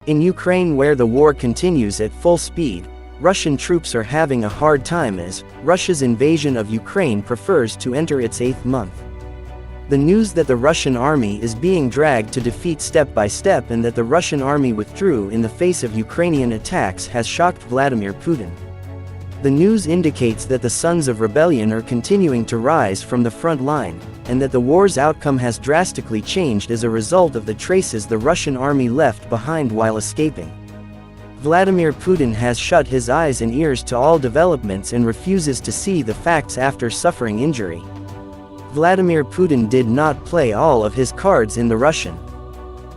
In Ukraine, where the war continues at full speed, Russian troops are having a hard time as Russia's invasion of Ukraine prefers to enter its 8th month. The news that the Russian army is being dragged to defeat step by step and that the Russian army withdrew in the face of Ukrainian attacks has shocked Vladimir Putin. The news indicates that the sons of rebellion are continuing to rise from the front line, and that the war's outcome has drastically changed as a result of the traces the Russian army left behind while escaping. Vladimir Putin has shut his eyes and ears to all developments and refuses to see the facts after suffering injury. Vladimir Putin did not play all of his cards in the Russian.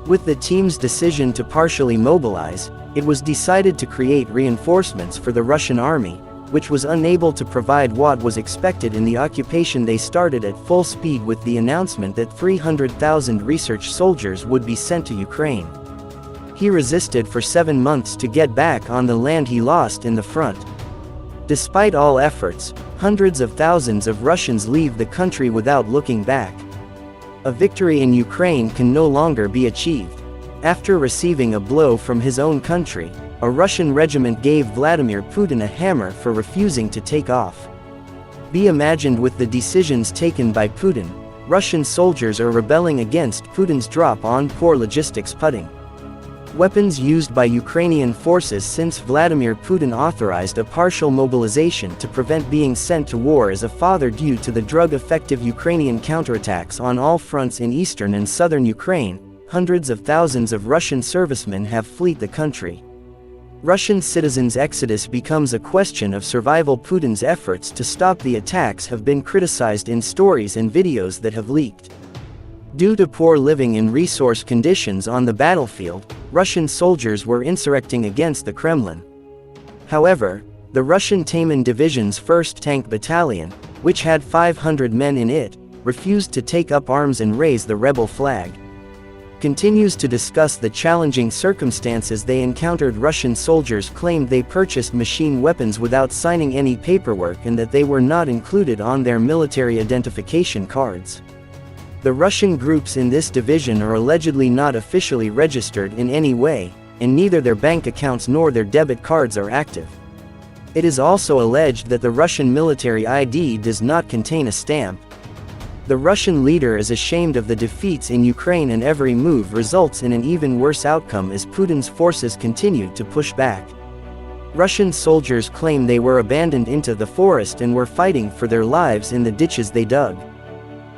With the team's decision to partially mobilize, it was decided to create reinforcements for the Russian army, which was unable to provide what was expected in the occupation. They started at full speed with the announcement that 300,000 research soldiers would be sent to Ukraine. He resisted for 7 months to get back on the land he lost in the front. Despite all efforts, hundreds of thousands of Russians leave the country without looking back. A victory in Ukraine can no longer be achieved. After receiving a blow from his own country, a Russian regiment gave Vladimir Putin a hammer for refusing to take off. Be imagined with the decisions taken by Putin, Russian soldiers are rebelling against Putin's drop on poor logistics putting. Weapons used by Ukrainian forces since Vladimir Putin authorized a partial mobilization to prevent being sent to war as a father due to the drug-effective Ukrainian counterattacks on all fronts in eastern and southern Ukraine. Hundreds of thousands of Russian servicemen have fled the country. Russian citizens' exodus becomes a question of survival. Putin's efforts to stop the attacks have been criticized in stories and videos that have leaked. Due to poor living and resource conditions on the battlefield, Russian soldiers were insurrecting against the Kremlin. However, the Russian Taman Division's 1st Tank Battalion, which had 500 men in it, refused to take up arms and raise the rebel flag. Continues to discuss the challenging circumstances they encountered. Russian soldiers claimed they purchased machine weapons without signing any paperwork and that they were not included on their military identification cards. The Russian groups in this division are allegedly not officially registered in any way, and neither their bank accounts nor their debit cards are active. It is also alleged that the Russian military ID does not contain a stamp. The Russian leader is ashamed of the defeats in Ukraine, and every move results in an even worse outcome as Putin's forces continue to push back. Russian soldiers claim they were abandoned into the forest and were fighting for their lives in the ditches they dug.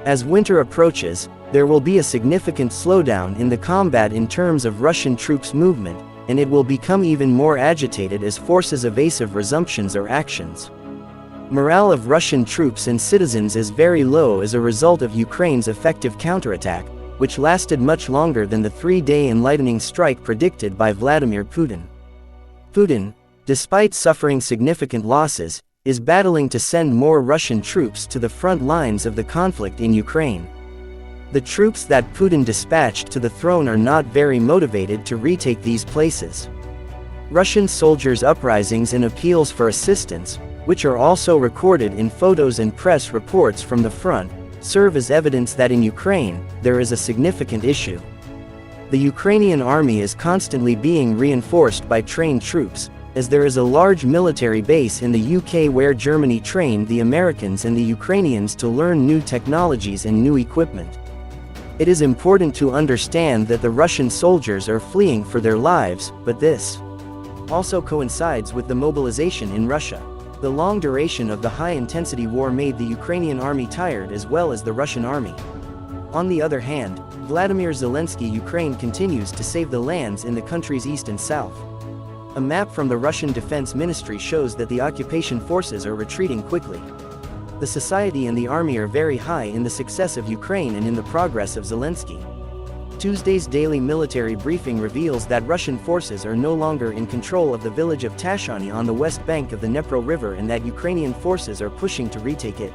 As winter approaches, there will be a significant slowdown in the combat in terms of Russian troops' movement, and it will become even more agitated as forces evasive resumptions or actions. Morale of Russian troops and citizens is very low as a result of Ukraine's effective counterattack, which lasted much longer than the 3-day enlightening strike predicted by Vladimir Putin. Putin, despite suffering significant losses, is battling to send more Russian troops to the front lines of the conflict in Ukraine. The troops that Putin dispatched to the throne are not very motivated to retake these places. Russian soldiers' uprisings and appeals for assistance, which are also recorded in photos and press reports from the front, serve as evidence that in Ukraine, there is a significant issue. The Ukrainian army is constantly being reinforced by trained troops, as there is a large military base in the UK where Germany trained the Americans and the Ukrainians to learn new technologies and new equipment. It is important to understand that the Russian soldiers are fleeing for their lives, but this also coincides with the mobilization in Russia. The long duration of the high-intensity war made the Ukrainian army tired as well as the Russian army. On the other hand, Vladimir Zelensky Ukraine continues to save the lands in the country's east and south. A map from the Russian Defense Ministry shows that the occupation forces are retreating quickly. The society and the army are very high in the success of Ukraine and in the progress of Zelensky. Tuesday's daily military briefing reveals that Russian forces are no longer in control of the village of Tashany on the west bank of the Dnepro River and that Ukrainian forces are pushing to retake it.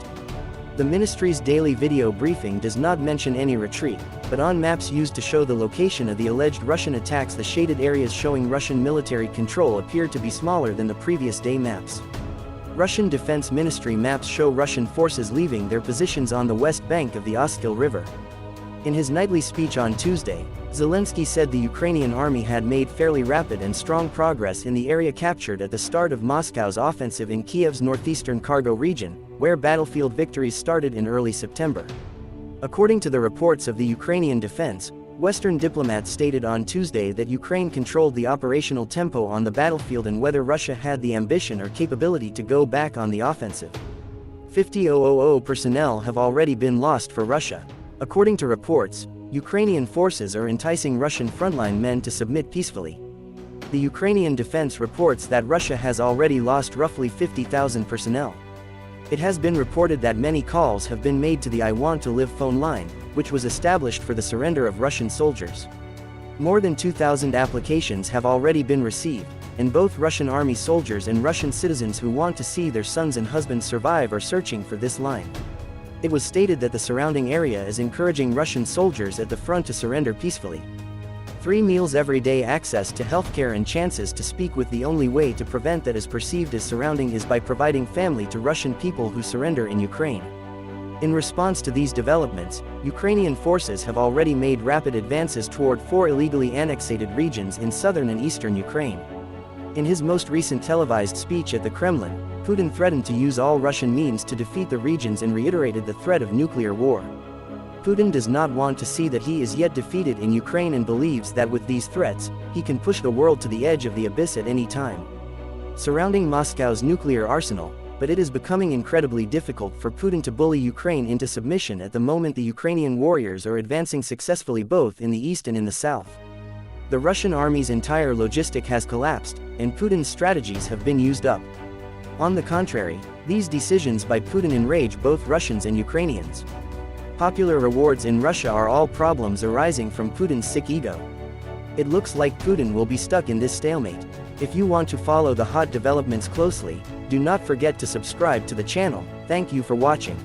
The ministry's daily video briefing does not mention any retreat, but on maps used to show the location of the alleged Russian attacks, the shaded areas showing Russian military control appear to be smaller than the previous day maps. Russian Defense Ministry maps show Russian forces leaving their positions on the west bank of the Oskil River. In his nightly speech on Tuesday, Zelensky said the Ukrainian army had made fairly rapid and strong progress in the area captured at the start of Moscow's offensive in Kiev's northeastern cargo region, where battlefield victories started in early September. According to the reports of the Ukrainian defense, Western diplomats stated on Tuesday that Ukraine controlled the operational tempo on the battlefield and whether Russia had the ambition or capability to go back on the offensive. 50,000 personnel have already been lost for Russia. According to reports, Ukrainian forces are enticing Russian frontline men to submit peacefully. The Ukrainian defense reports that Russia has already lost roughly 50,000 personnel. It has been reported that many calls have been made to the I Want to Live phone line, which was established for the surrender of Russian soldiers. More than 2,000 applications have already been received, and both Russian army soldiers and Russian citizens who want to see their sons and husbands survive are searching for this line. It was stated that the surrounding area is encouraging Russian soldiers at the front to surrender peacefully. 3 meals every day, access to healthcare, and chances to speak with. The only way to prevent that is perceived as surrounding is by providing family to Russian people who surrender in Ukraine. In response to these developments, Ukrainian forces have already made rapid advances toward 4 illegally annexed regions in southern and eastern Ukraine. In his most recent televised speech at the Kremlin, Putin threatened to use all Russian means to defeat the regions and reiterated the threat of nuclear war. Putin does not want to see that he is yet defeated in Ukraine and believes that with these threats, he can push the world to the edge of the abyss at any time. Surrounding Moscow's nuclear arsenal, but it is becoming incredibly difficult for Putin to bully Ukraine into submission at the moment. The Ukrainian warriors are advancing successfully both in the east and in the south. The Russian army's entire logistic has collapsed, and Putin's strategies have been used up. On the contrary, these decisions by Putin enrage both Russians and Ukrainians. Popular rewards in Russia are all problems arising from Putin's sick ego. It looks like Putin will be stuck in this stalemate. If you want to follow the hot developments closely, do not forget to subscribe to the channel. Thank you for watching.